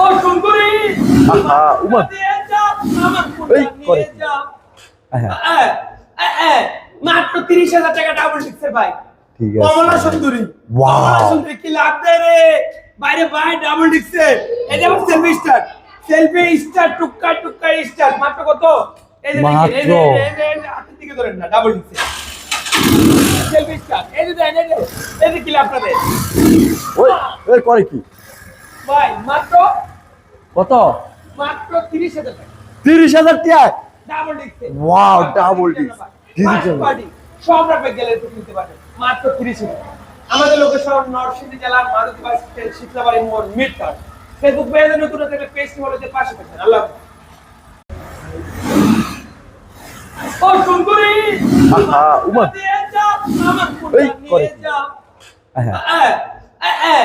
ও সুন্দরী আহা উমা আমার এই করে কি? মাত্র 30,000 টাকা ডাবল ডিক্সের ভাই। ঠিক আছে কমলা সুন্দরী ওয়াও কমলা সুন্দরী কি লাভ দেয় রে বাইরে ভাই ডাবল ডিক্সের। এই যে সেলফি স্টার টুক্কা টুক্কা স্টার মাত্র কত? এই যে দেখেন এই যে হাতের দিকে ধরেন না ডাবল ডিক্সের সেলফি স্টার। এই যে দেখেন এই যে কি লাভ দেয় ওই ওই করে কি ভাই মাত্র কত? মাত্র 30,000 টাকা 30,000 টাকা ডাবল ডিক্সের। ওয়াও ডাবল ডিক্স ডিজিটাল পার্টি সব রাখবে গেলে তো কিনতে পারবেন মাত্র 30,000 টাকা। আমাদের লোকেশন নরসিংদী জেলার মারুতি বাস স্ট্যান্ড শীতলাবাড়ি মোড় মিডটাউন। ফেসবুক পেজে নতুন একটা পেজ হলে যে পাশে থাকবেন। আল্লাহ ও সুন্দরী আহা উমা দিয়ে যাও আমার এই করে নিয়ে কি? যাও। হ্যাঁ